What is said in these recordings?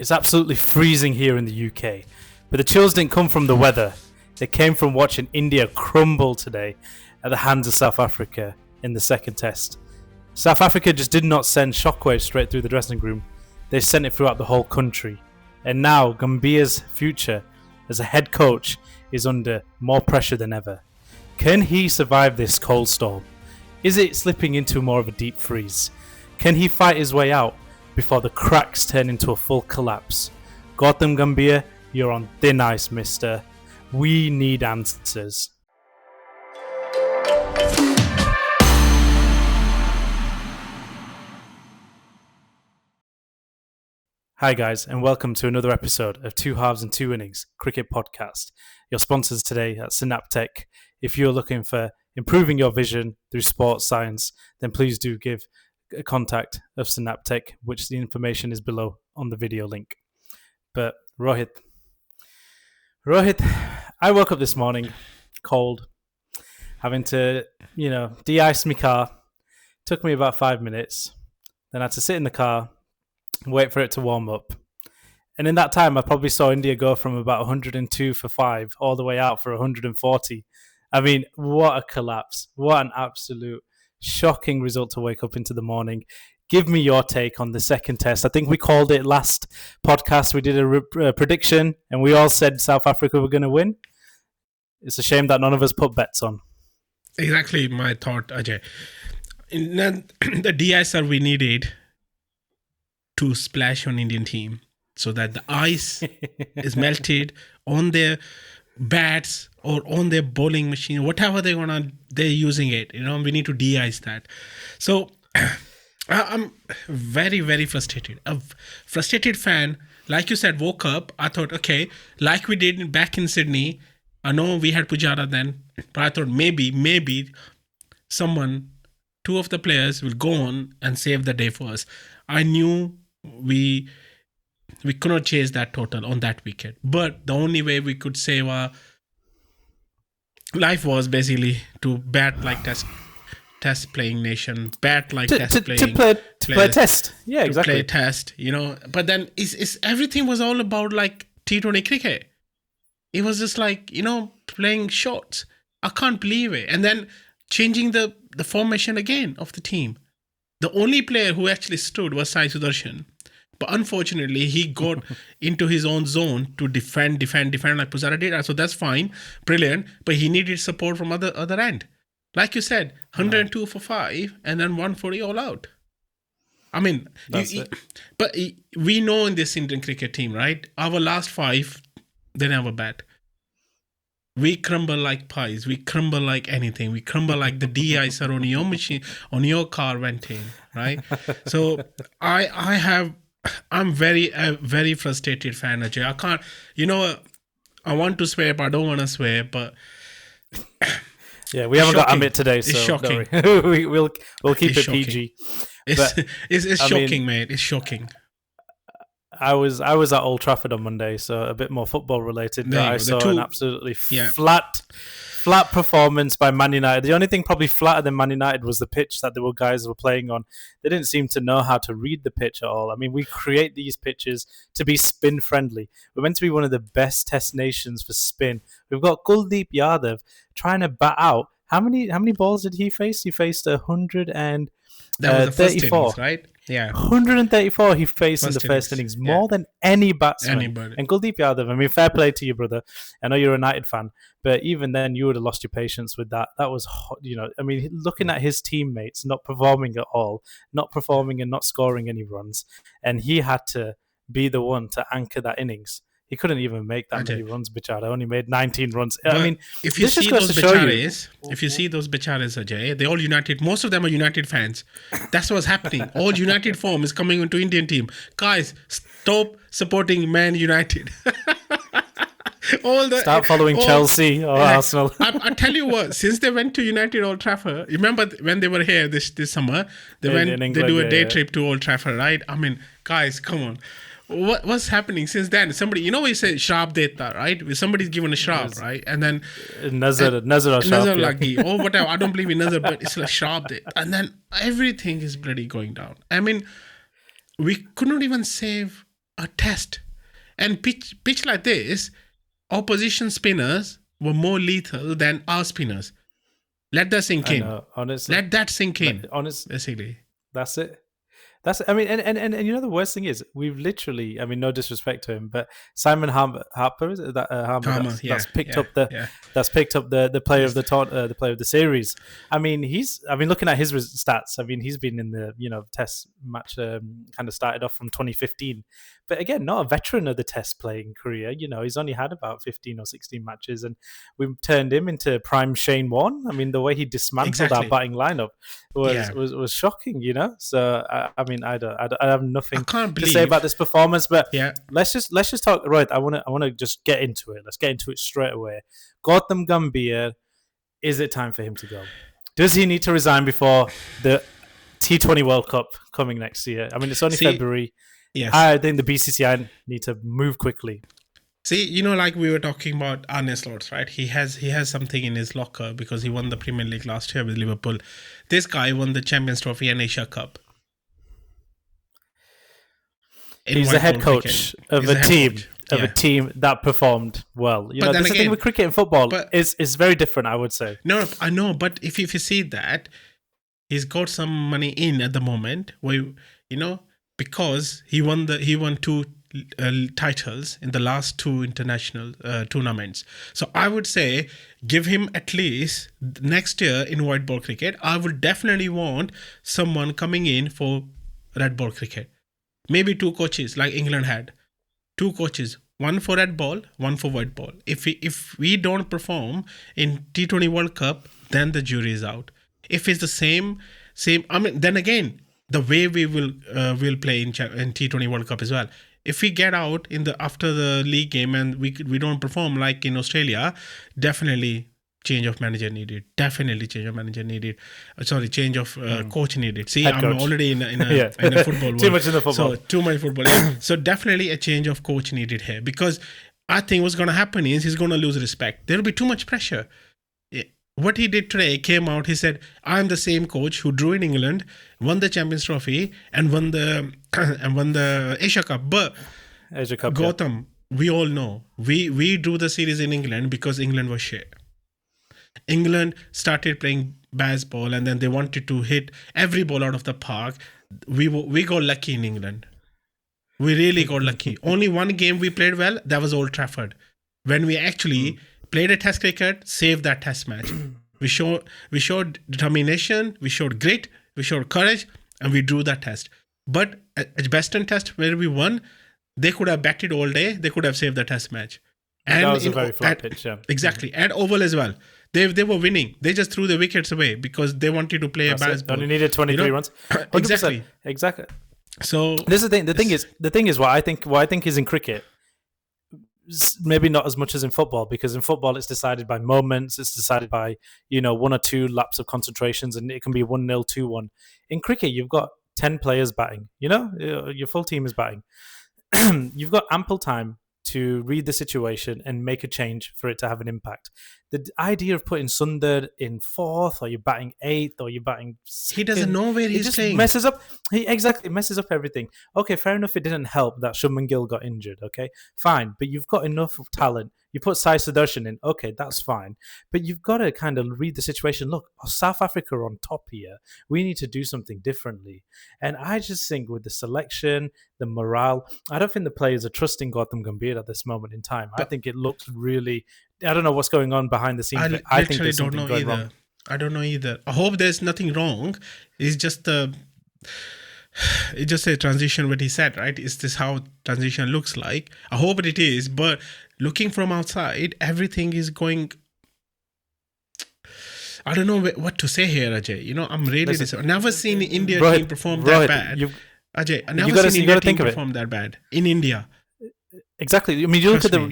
It's absolutely freezing here in the UK, but the chills didn't come from the weather. They came from watching India crumble today at the hands of South Africa in the second test. South Africa just did not send shockwaves straight through the dressing room. They sent it throughout the whole country. And now Gambhir's future as a head coach is under more pressure than ever. Can he survive this cold storm? Is it slipping into more of a deep freeze? Can he fight his way out before the cracks turn into a full collapse? Gautam Gambhir, you're on thin ice, mister. We need answers. Hi guys, and welcome to another episode of Two Halves and Two Innings Cricket Podcast. Your sponsors today at Synaptech. If you're looking for improving your vision through sports science, then please do give a contact of Synaptech, which the information is below on the video link. But Rohit, I woke up this morning cold, having to, de-ice my car. Took me about 5 minutes. Then I had to sit in the car, wait for it to warm up. And in that time, I probably saw India go from about 102 for 5 all the way out for 140. I mean, what a collapse. What an absolute shocking result to wake up into the morning. Give me your take on the second test. I think we called it last podcast. We did a prediction and we all said South Africa were going to win. It's a shame that none of us put bets on. Exactly my thought, Ajay. The de-icer we needed to splash on Indian team so that the ice is melted on their bats or on their bowling machine, whatever they're using it. We need to de-ice that. So I'm very, very frustrated. A frustrated fan, like you said, woke up. I thought, okay, like we did back in Sydney. I know we had Pujara then, but I thought maybe someone, two of the players will go on and save the day for us. I knew we could not chase that total on that wicket, but the only way we could save our life was basically to bat like test playing nation, bat like test playing to play a test. Yeah, exactly. To play a test, But then is everything was all about like T20 cricket. It was just like playing shots. I can't believe it, and then changing the formation again of the team. The only player who actually stood was Sai Sudarshan. But unfortunately, he got into his own zone to defend like Pujara did. So that's fine, brilliant. But he needed support from other end. Like you said, 102 for 5 and then 140 all out. I mean, but we know in this Indian cricket team, right? Our last 5, they never bat. We crumble like pies. We crumble like anything. We crumble like the de-icer on your machine, on your car went in, right? So I'm very frustrated fan, Ajay. I can't, I want to swear, but I don't want to swear, but... Yeah, we haven't got Amit today, so it's shocking. we'll keep it shocking. PG. It's shocking, mate. It's shocking. I was at Old Trafford on Monday, so a bit more football related. But I saw an absolutely flat performance by Man United. The only thing probably flatter than Man United was the pitch that the guys were playing on. They didn't seem to know how to read the pitch at all. I mean, we create these pitches to be spin friendly. We're meant to be one of the best test nations for spin. We've got Kuldeep Yadav trying to bat out. How many balls did he face? He faced 100 and that was the 34. First innings, right? Yeah, 134 he faced in the first innings, more than any batsman. Anybody. And Kuldeep Yadav, I mean, fair play to you, brother. I know you're a United fan, but even then, you would have lost your patience with that. That was, I mean, looking at his teammates not performing at all, not performing and not scoring any runs, and he had to be the one to anchor that innings. He couldn't even make that many runs, Bichara. Only made 19 runs. But I mean, if you see those Bicharas, Ajay, they're all United. Most of them are United fans. That's what's happening. All United form is coming into Indian team. Guys, stop supporting Man United. Start following Chelsea or Arsenal. I tell you what, since they went to United Old Trafford, remember when they were here this summer, they do a day trip to Old Trafford, right? I mean, guys, come on. What's happening since then? Somebody, we say shrap deta, right? Somebody's given a shrap, right? And then Nazar lagi or whatever. I don't believe in Nazar, but it's like shrap deta. And then everything is bloody going down. I mean, we could not even save a test. And pitch like this, opposition spinners were more lethal than our spinners. Let that sink in. know, honestly. Let that sink in. Honestly, basically. that's it. I mean, and you know the worst thing is we've literally, I mean, no disrespect to him, but Simon Harper is it that Harmer that's picked up the player of the player of the series. I mean, looking at his stats. I mean, he's been in the Test match, kind of started off from 2015, but again, not a veteran of the Test playing career. He's only had about 15 or 16 matches, and we've turned him into prime Shane Warne. I mean, the way he dismantled our batting lineup was shocking. So I mean, I have nothing to say about this performance, but let's just talk. Right, I want to just get into it. Let's get into it straight away. Gautam Gambhir, is it time for him to go? Does he need to resign before the T20 World Cup coming next year? I mean, it's only February. Yes. I think the BCCI need to move quickly. See, like we were talking about Arne Slot, right? He has something in his locker because he won the Premier League last year with Liverpool. This guy won the Champions Trophy and Asia Cup. He's the head coach of a team that performed well. The thing with cricket and football is very different, I would say. No, I know, but if you see that, he's got some money in at the moment, where because he won two titles in the last two international tournaments. So I would say give him at least next year in white ball cricket. I would definitely want someone coming in for red ball cricket. Maybe two coaches like England had. Two coaches, one for red ball, one for white ball. If we don't perform in T20 World Cup, then the jury is out. If it's the same, I mean, then again, the way we will play in T20 World Cup as well. If we get out after the league game and we don't perform like in Australia, definitely change of manager needed. Definitely change of manager needed. Change of coach needed. See, I'm already in a football world. Too much in the football. So too much football. Yeah. So definitely a change of coach needed here, because I think what's going to happen is he's going to lose respect. There will be too much pressure. What he did today, came out, he said, I'm the same coach who drew in England, won the Champions Trophy and won the Asia Cup. But Gautam, we all know, we drew the series in England because England was shit. England started playing baseball and then they wanted to hit every ball out of the park. We got lucky in England. We really got lucky. Only one game we played well, that was Old Trafford. When we actually played a test cricket, saved that test match. We showed determination, we showed grit, we showed courage, and we drew that test. But at Western Test, where we won, they could have batted all day, they could have saved the test match. And that was a very flat pitch, yeah. Exactly. At Oval as well. They were winning. They just threw the wickets away because they wanted to play a baseball. Only needed 23 runs. Exactly. So this is the thing. The thing is what I think is in cricket. Maybe not as much as in football, because in football it's decided by moments. It's decided by one or two laps of concentrations, and it can be 1-0, 2-1. In cricket, you've got 10 players batting. Your full team is batting. You've got ample time to read the situation and make a change for it to have an impact. The idea of putting Sundar in 4th, or you're batting 8th, or you're batting 2nd, he doesn't know where he's playing. Messes up. He messes up everything. Okay, fair enough. It didn't help that Shubman Gill got injured. Okay, fine, but you've got enough talent. You put Sai Sudarshan in. Okay, that's fine, but you've got to kind of read the situation. Look, South Africa are on top here. We need to do something differently. And I just think with the selection, the morale, I don't think the players are trusting Gautam Gambhir at this moment in time. I think it looks really. I don't know what's going on behind the scenes. I think there's something going wrong. I don't know either. I hope there's nothing wrong. It's just a transition. What he said, right? Is this how transition looks like? I hope it is. But looking from outside, everything is going. I don't know what to say here, Ajay. I'm really disappointed. I've never seen the India team perform that bad. Ajay, I've never seen India team perform that bad in India. Exactly. I mean, you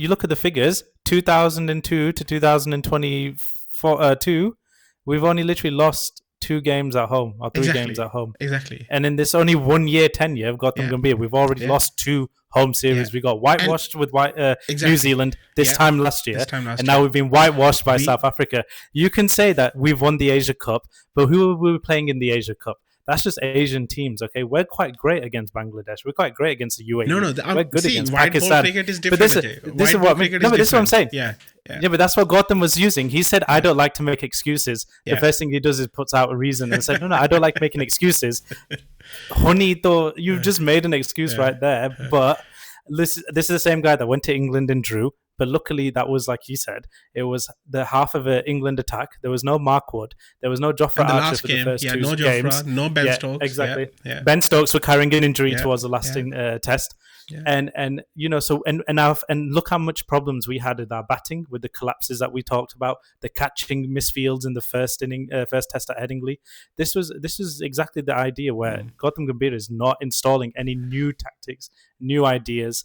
look at the figures. 2002 to 2022, we've only literally lost 2 games at home, or 3 games at home. Exactly. And in this only 1 year tenure of Gautam Gambhir, we've already lost 2 home series. We got whitewashed with New Zealand this time last year, and now we've been whitewashed by South Africa. You can say that we've won the Asia Cup, but who were we playing in the Asia Cup? That's just Asian teams. Okay, we're quite great against Bangladesh. We're quite great against the UAE. No, we're good see, against white ball Pakistan. cricket is But different. this is what this is what I'm saying. Yeah. Yeah, but that's what Gautam was using. He said, "I don't like to make excuses." Yeah. The first thing he does is puts out a reason and said, "No, I don't like making excuses." Honey, though, you've just made an excuse right there. But this is the same guy that went to England and drew. But luckily, that was like he said, it was the half of an England attack. There was no Mark Wood. There was no Jofra Archer for the first two no games. Jofra, no Ben Stokes. Exactly. Yeah. Ben Stokes were carrying an injury towards the last test. Yeah. And you know, so and look how much problems we had with our batting, with the collapses that we talked about, the catching misfields in the first test at Headingley. This was exactly the idea where Gautam Gambhir is not installing any new tactics, new ideas.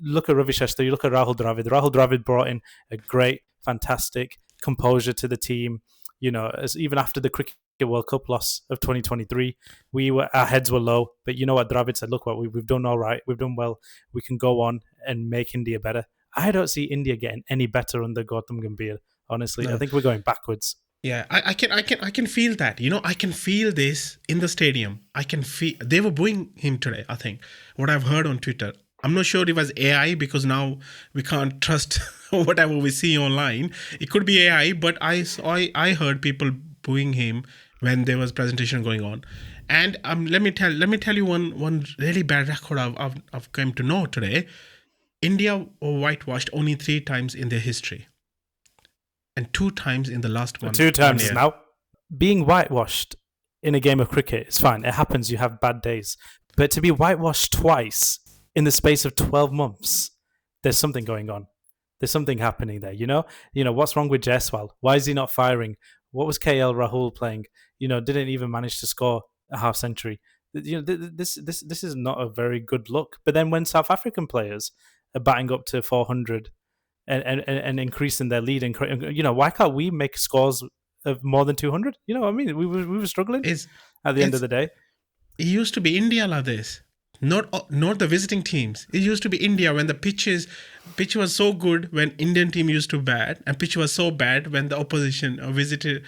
Look at Ravi Shastri, you look at Rahul Dravid. Rahul Dravid brought in a great, fantastic composure to the team. You know, even after the Cricket World Cup loss of 2023, our heads were low. But you know what Dravid said? Look, what we've done all right. We've done well. We can go on and make India better. I don't see India getting any better under Gautam Gambhir. Honestly, no. I think we're going backwards. Yeah, I can feel that. You know, I can feel this in the stadium. I can feel they were booing him today. I think what I've heard on Twitter. I'm not sure it was AI because now we can't trust whatever we see online. It could be AI, but I heard people booing him when there was presentation going on. And let me tell you one really bad record I've come to know today. India were whitewashed only 3 times in their history, and 2 times in the last one. 2 times now. Being whitewashed in a game of cricket is fine. It happens. You have bad days, but to be whitewashed twice in the space of 12 months, there's something going on. There's something happening there, you know? You know, what's wrong with Jaiswal? Why is he not firing? What was KL Rahul playing? You know, didn't even manage to score a half century. You know, this is not a very good look. But then when South African players are batting up to 400 and increasing their lead, and you know, why can't we make scores of more than 200? You know what I mean? We were struggling at the end of the day. It used to be India like this. Not the visiting teams. It used to be India when the pitch was so good when Indian team used to bat, and pitch was so bad when the opposition or visitor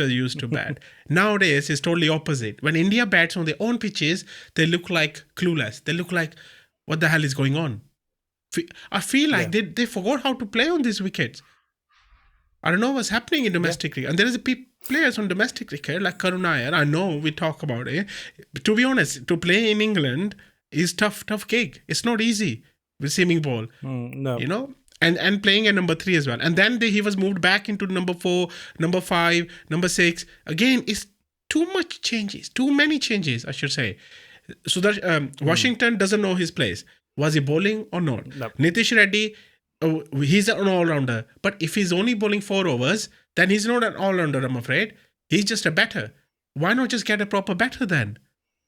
used to bat. Nowadays, it's totally opposite. When India bats on their own pitches, they look like clueless. They look like, what the hell is going on? I feel like they forgot how to play on these wickets. I don't know what's happening in domestic cricket. And there is players on domestic cricket like Karun Nair. I know we talk about it. But to be honest, to play in England is tough gig. It's not easy with seaming ball. No. You know? And playing at number 3 as well. And then he was moved back into number 4, number 5, number 6. Again, it's too many changes, I should say. So that Washington doesn't know his place. Was he bowling or not? No. Nitish Reddy, he's an all-rounder. But if he's only bowling 4 overs, then he's not an all-rounder, I'm afraid. He's just a batter. Why not just get a proper batter then?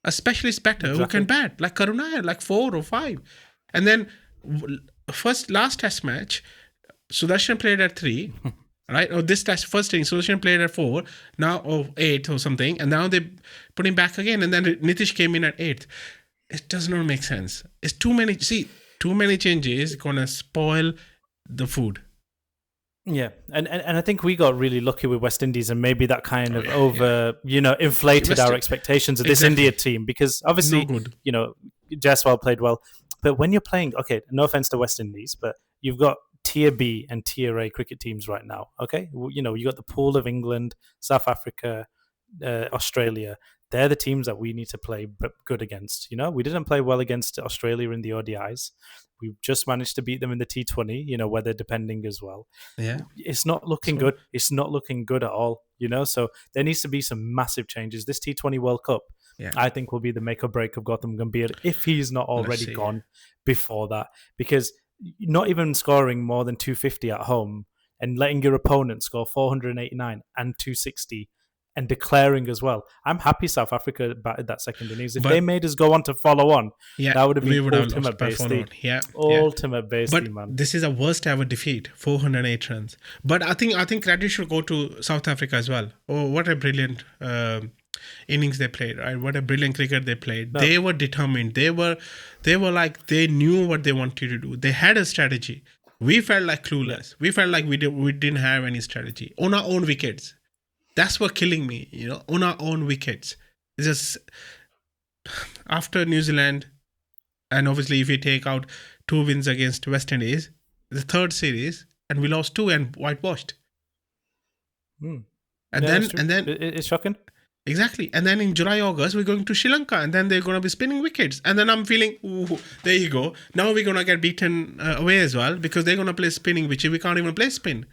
A specialist batter who can bat, like Karun Nair, like 4 or 5. And then last test match, Sudarshan played at 3, right? Or this test, first inning, Sudarshan played at 4, now 8 or something. And now they put him back again. And then Nitish came in at 8. It does not make sense. It's too many changes gonna spoil the food. Yeah, and I think we got really lucky with West Indies, and maybe that kind of inflated our expectations of this India team, because obviously, you know, Jaiswal played well, but when you're playing, okay, no offense to West Indies, but you've got Tier B and Tier A cricket teams right now, okay? You know, you got the pool of England, South Africa, Australia. They're the teams that we need to play good against. You know, we didn't play well against Australia in the ODIs. We just managed to beat them in the T20, you know, weather depending as well. Yeah. It's not looking good. It's not looking good at all, you know? So there needs to be some massive changes. This T20 World Cup, I think, will be the make or break of Gautam Gambhir if he's not already gone before that. Because not even scoring more than 250 at home and letting your opponent score 489 and 260 and declaring as well. I'm happy South Africa batted that second innings. If they made us go on to follow on, that would have been ultimate basty. Ultimate basty, man. This is a worst ever defeat, 408 runs. But I think credit should go to South Africa as well. Oh, what a brilliant innings they played, right? What a brilliant cricket they played. No. They were determined. They were like, they knew what they wanted to do. They had a strategy. We felt like clueless. We felt like we didn't have any strategy on our own wickets. That's what killing me, you know, on our own wickets. It's just after New Zealand, and obviously if you take out 2 wins against West Indies, the third series, and we lost 2 and whitewashed. Mm. And Yeah, then it's shocking. exactly. And then in July, August, we're going to Sri Lanka, and then they're going to be spinning wickets. And then I'm feeling, ooh, there you go. Now we're going to get beaten away as well because they're going to play spinning, which we can't even play spin.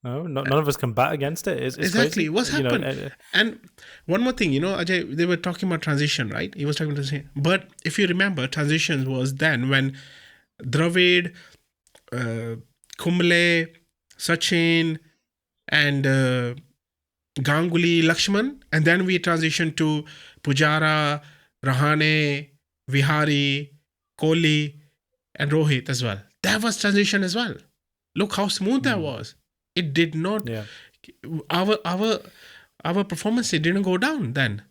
No, none of us can bat against it. It's Exactly. crazy. What's happened? And one more thing, Ajay, they were talking about transition, right? He was talking to say, but if you remember, transitions was then when Dravid, Kumble, Sachin, and Ganguly, Lakshman, and then we transitioned to Pujara, Rahane, Vihari, Kohli, and Rohit as well. That was transition as well. Look how smooth that was. It did not. Yeah. Our performance, it didn't go down then,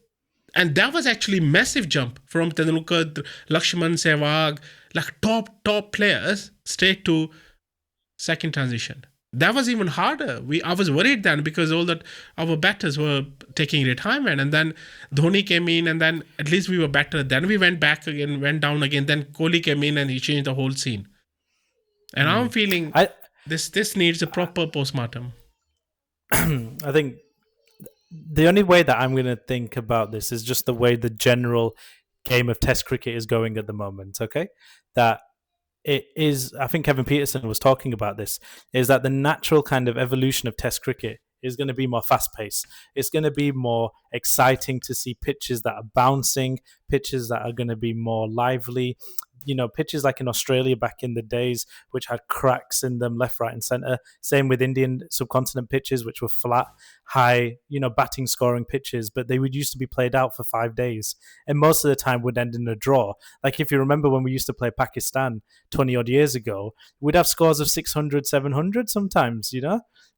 and that was actually massive jump from Tendulkar, Lakshman, Sehwag, like top players straight to second transition. That was even harder. I was worried then because all that our batters were taking retirement, and then Dhoni came in, and then at least we were better. Then we went back again, went down again. Then Kohli came in and he changed the whole scene. And I'm feeling this needs a proper postmortem. I think the only way that I'm going to think about this is just the way the general game of Test cricket is going at the moment. Okay, that it is. I think Kevin Peterson was talking about this. Is that the natural kind of evolution of Test cricket is going to be more fast paced. It's going to be more exciting to see pitches that are bouncing, pitches that are going to be more lively. Pitches like in Australia back in the days, which had cracks in them left, right, and centre. Same with Indian subcontinent pitches, which were flat, high, batting scoring pitches, but they would used to be played out for 5 days. And most of the time would end in a draw. Like if you remember when we used to play Pakistan 20 odd years ago, we'd have scores of 600, 700 sometimes,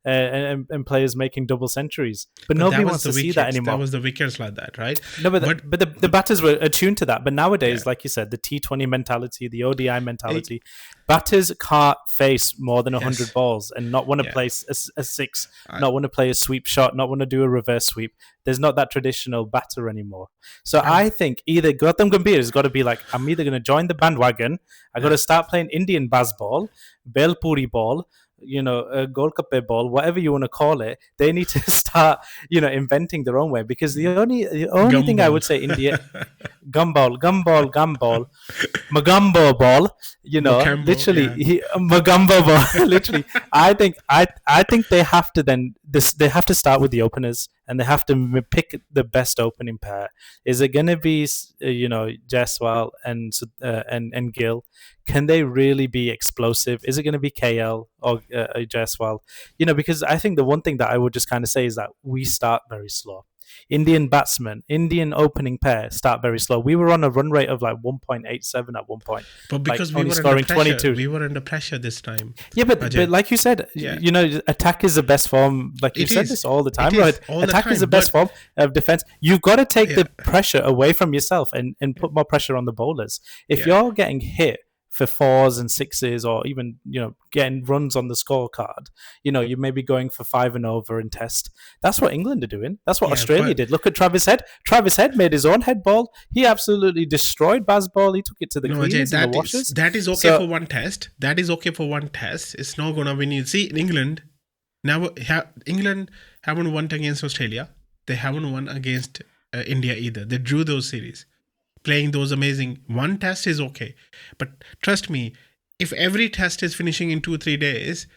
and players making double centuries. But nobody wants to see that anymore. That was the wickets like that, right? No, but the batters were attuned to that. But nowadays, like you said, the T20 mentality, the ODI mentality, batters can't face more than 100 balls and not want to play a six, not want to play a sweep shot, not want to do a reverse sweep. There's not that traditional batter anymore. So I think either Gautam Gambhir has got to be like, I'm either going to join the bandwagon, I got to start playing Indian Baz ball, Belpuri ball, Golkappe ball, whatever you want to call it. They need to start, inventing their own way, because the only thing I would say India, gumball, Magambo ball, Macambo, literally Magambo ball, literally. I think they have to start with the openers, and they have to pick the best opening pair. Is it going to be Jaiswal and Gill? Can they really be explosive? Is it going to be KL or Jaiswal? Because I think the one thing that I would just kind of say is that we start very slow. Indian opening pair start very slow. We were on a run rate of like 1.87 at one point. But because we were scoring 22. We were under pressure this time. Yeah, but like you said, attack is the best form. Like you said this all the time, right? Attack is the best form of defense. You've got to take the pressure away from yourself and put more pressure on the bowlers. If you're getting hit for 4s and 6s, or even getting runs on the scorecard, you may be going for 5 and over in Test. That's what England are doing. That's what Australia did. Look at Travis Head. Travis Head made his own head ball. He absolutely destroyed Baz ball. He took it to the cleaners and the washers. That is okay for one Test. That is okay for one Test. It's not gonna win. You see, in England now, England haven't won against Australia. They haven't won against India either. They drew those series. Playing those amazing one Test is okay, but trust me, if every Test is finishing in 2-3 days,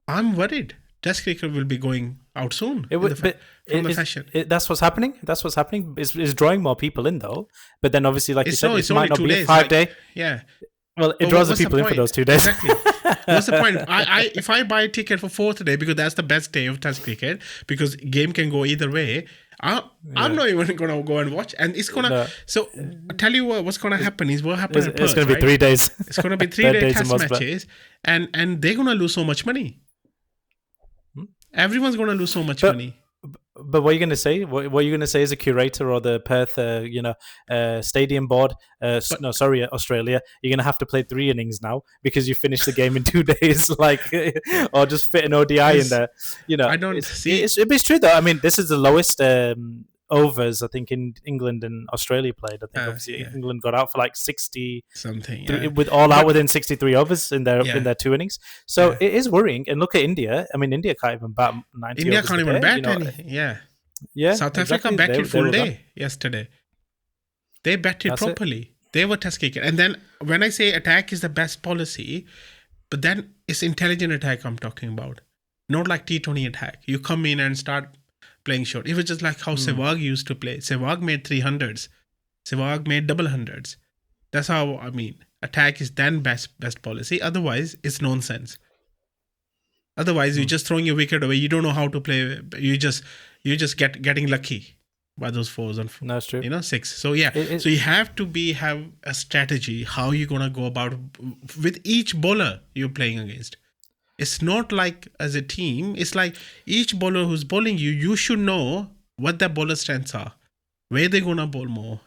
I'm worried. Test cricket will be going out soon. That's what's happening. That's what's happening. It's drawing more people in though, but then obviously, like you said, it might not be a 5 day. Yeah. Well, it draws the people in for those 2 days. Exactly. What's the point? If I buy a ticket for 4th day, because that's the best day of Test cricket, because game can go either way, I'm not even going to go and watch. And it's going to... No. So, I'll tell you what's going to happen is what happens in Perth, it's going to be 3 days. It's going to be 3-day Test matches, and they're going to lose so much money. Everyone's going to lose so much money. But what are you going to say? What are you going to say as a curator or the Perth, stadium board? Australia. You're going to have to play 3 innings now because you finished the game in 2 days, or just fit an ODI in there. I don't see. It's true though. I mean, this is the lowest overs. I think in England and Australia played. I think obviously yeah. England got out for like 60 something. with all out within 63 overs in their 2 innings. So it is worrying. And look at India. I mean, India can't even bat 90 India overs can't a even day, bat you know. any. Yeah. South exactly. Africa batted full were day done. yesterday. They batted That's it. properly. They were test cricket. And then when I say attack is the best policy, but then it's intelligent attack I'm talking about. Not like T20 attack. You come in and start playing short. It was just like how Sehwag used to play. Sehwag made 300s. Sehwag made double hundreds. That's how, I mean, attack is then best policy. Otherwise, it's nonsense. Otherwise, you're just throwing your wicket away. You don't know how to play. You just getting lucky by those fours and That's true. six. So so you have to have a strategy how you're gonna go about with each bowler you're playing against. It's not like as a team. It's like each bowler who's bowling you should know what their bowler strengths are, where they're gonna bowl more.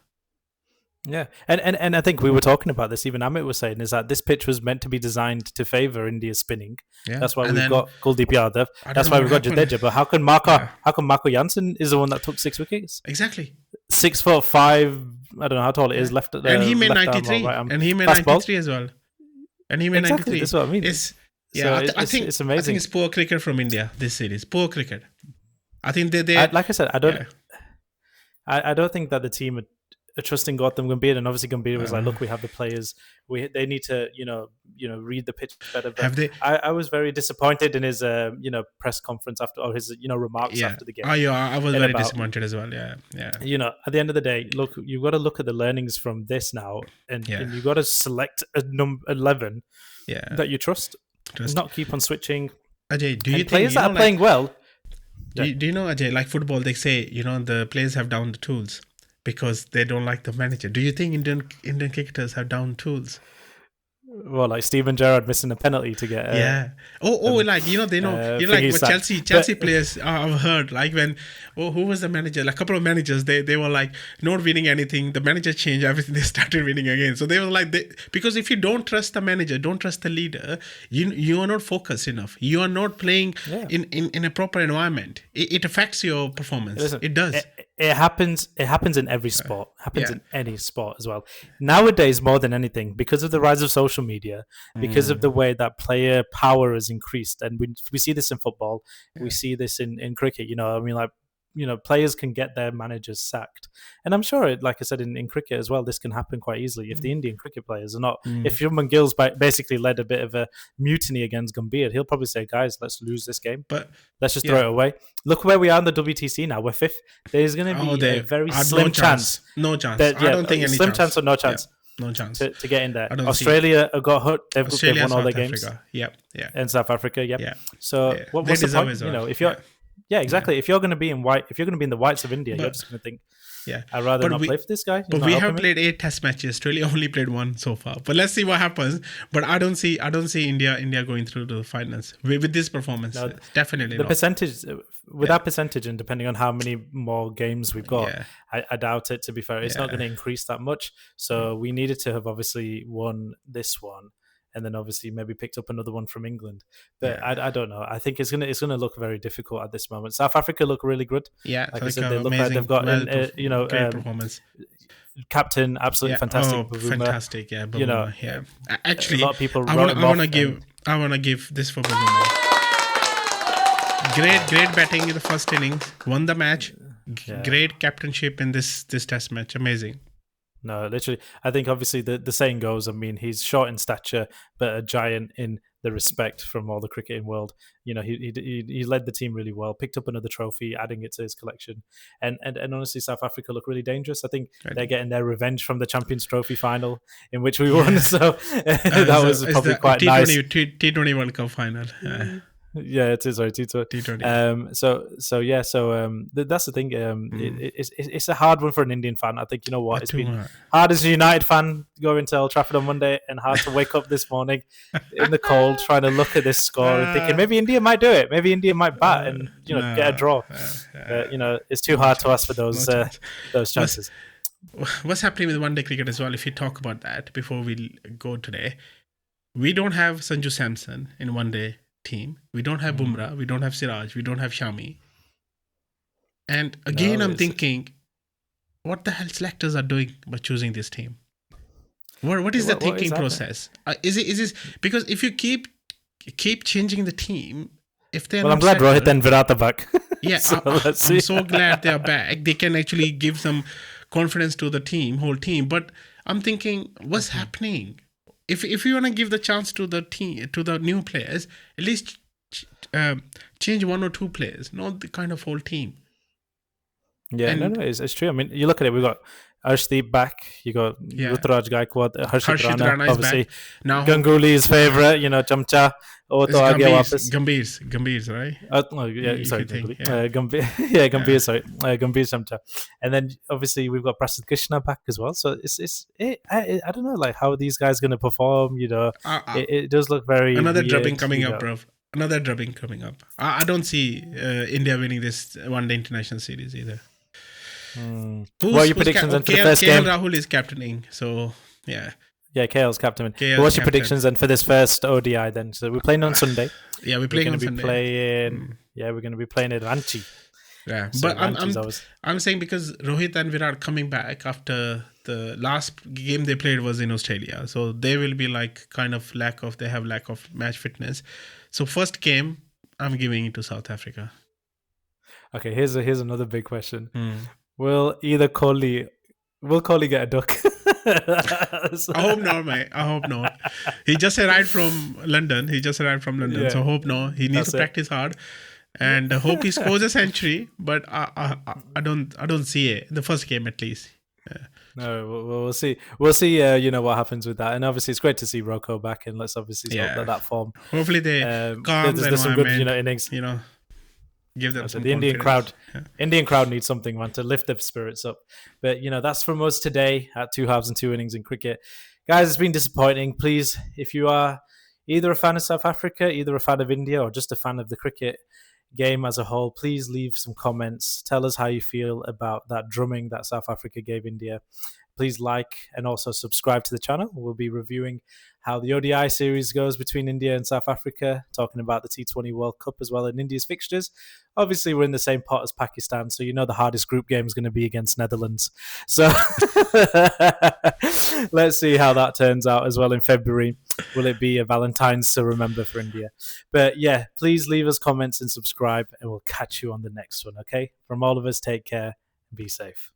Yeah, and I think we were talking about this. Even Amit was saying is that this pitch was meant to be designed to favour India's spinning. Yeah. That's why we've got Kuldeep Yadav. That's why we've got Jadeja. But how come Marco Jansen is the one that took 6 wickets? Exactly. 6'5". I don't know how tall it is. Left. And he made 93. And he made 93 as well. And he made 93. That's what I mean. I think it's amazing. I think it's poor cricket from India this series. Poor cricket. I think they like I said, I don't think that the team are trusting Gautam Gambhir, and obviously Gambhir was like, look, we have the players. They need to, read the pitch better. But have they? I was very disappointed in his, press conference after, or his, remarks after the game. I was very disappointed as well. Yeah. At the end of the day, look, you've got to look at the learnings from this now, and you've got to select a number 11 that you trust. Not keep on switching. Ajay, do you think players that are playing well? Do you know, Ajay, like football, they say, the players have down the tools because they don't like the manager. Do you think Indian cricketers have down tools? Well, like Steven Gerrard missing a penalty to get they know like what Chelsea players I've heard, like when who was the manager, like a couple of managers, they were like not winning anything, the manager changed everything, they started winning again. So they were like, because if you don't trust the manager, don't trust the leader, you are not focused enough, you are not playing in a proper environment. It affects your performance. Listen, it does. It happens in every sport. In any sport as well. Nowadays, more than anything, because of the rise of social media, because of the way that player power has increased, and we see this in football, we see this in cricket. Players can get their managers sacked, and I'm sure, like I said, in cricket as well, this can happen quite easily if the Indian cricket players are not. If Shubman Gill's basically led a bit of a mutiny against Gambhir, he'll probably say, "Guys, let's lose this game. But let's just throw it away." Look where we are in the WTC now. We're 5th. There's going to be a very slim chance. No chance. I don't think any slim chance or no chance. Yeah. No chance to get in there. Australia have got hurt. They've won all their games. Yeah. And South Africa. Yep. Yeah. So what's the point? If you're exactly. If you're going to be in white, if you're going to be in the whites of India, you're just going to think, I'd rather not play for this guy. But we have played 8 test matches. Australia only played 1 so far. But let's see what happens. But I don't see India going through the finals with this performance. No, definitely the not. Percentage with that percentage, and depending on how many more games we've got, I doubt it. To be fair, it's not going to increase that much. So we needed to have obviously won this one, and then obviously maybe picked up another one from England. But I don't know. I think it's gonna look very difficult at this moment. South Africa look really good. Yeah, like I said, they look like they've got great performance. Captain, absolutely fantastic. Bavuma. Fantastic, yeah. Bavuma, Actually, a lot of people. I want to give this for Bavuma. Great batting in the first innings. Won the match. Great captainship in this test match. Amazing. No, literally. I think obviously the saying goes, I mean, he's short in stature, but a giant in the respect from all the cricketing world. He led the team really well, picked up another trophy, adding it to his collection. And honestly, South Africa look really dangerous. I think they're getting their revenge from the Champions Trophy final in which we won. So that was probably quite nice. T20 World Cup final. Yeah, it is. Sorry, T20. So that's the thing. It's a hard one for an Indian fan. I think it's been hard as a United fan going to Old Trafford on Monday, and hard to wake up this morning in the cold trying to look at this score and thinking maybe India might do it. Maybe India might bat and get a draw. It's too hard to ask for those chances. What's happening with one-day cricket as well? If you talk about that before we go today, we don't have Sanju Samson in one-day team. We don't have Bumrah, we don't have Siraj, we don't have Shami. And again, No, I'm it's- thinking, what the hell selectors are doing by choosing this team? What is the What is thinking happening? process? Is it because if you keep changing the team, if they're Well, I'm not glad Rohit settled, and Virat are back. yeah, So let's I'm see. so glad they're back. They can actually give some confidence to the whole team. But I'm thinking, what's happening? If you want to give the chance to the team, to the new players, at least change one or two players, not the kind of whole team. Yeah, And no, it's true. I mean, you look at it. We've got Arshdeep back. You got yeah, Ruturaj Gaikwad, Harshit Harshit Rana, Rana is obviously back now. Ganguly's favorite. Chamcha. Oh, to It's aage wapas. Gambhir's, right? Yeah, You sorry, could think, Ganguly. yeah. Gambhir, yeah, Gambhir. Sorry, Gambhir Chamcha. And then obviously we've got Prasid Krishna back as well. So I don't know, like how are these guys going to perform. It does look very Another weird, drubbing coming up, bro. Another drubbing coming up. I don't see India winning this one-day international series either. What are your predictions then for the first KL game? Rahul is captaining, so yeah. Yeah, KL's captain. KL's But what's your captain. predictions then for this first ODI then? So we're playing on Sunday. Yeah, we're playing on Sunday. We're going to be playing at Ranchi. Yeah, So but Ranchi's always- I'm saying because Rohit and Virat coming back after the last game they played was in Australia, so they will be like kind of lack of match fitness. So first game, I'm giving it to South Africa. Okay, here's another big question. Will Kohli get a duck? I hope not, mate. I hope not. He just arrived from London. Yeah. So hope no. He needs to practice hard, and hope he scores a century. But I don't see it in the first game at least. Yeah. No, we'll see. We'll see. What happens with that, and obviously it's great to see Rocco back, and let's obviously hope that form. Hopefully they calm the there's some good environment, innings. Give them some the Indian confidence. crowd. Indian crowd needs something, man, to lift their spirits up. But that's from us today at 2 halves and 2 innings in cricket, guys. It's been disappointing. Please, if you are either a fan of South Africa, either a fan of India, or just a fan of the cricket game as a whole, please leave some comments. Tell us how you feel about that drumming that South Africa gave India. Please like and also subscribe to the channel. We'll be reviewing how the ODI series goes between India and South Africa, talking about the T20 World Cup as well in India's fixtures. Obviously, we're in the same pot as Pakistan, so the hardest group game is going to be against Netherlands. So let's see how that turns out as well in February. Will it be a Valentine's to remember for India? But yeah, please leave us comments and subscribe, and we'll catch you on the next one, okay? From all of us, take care and be safe.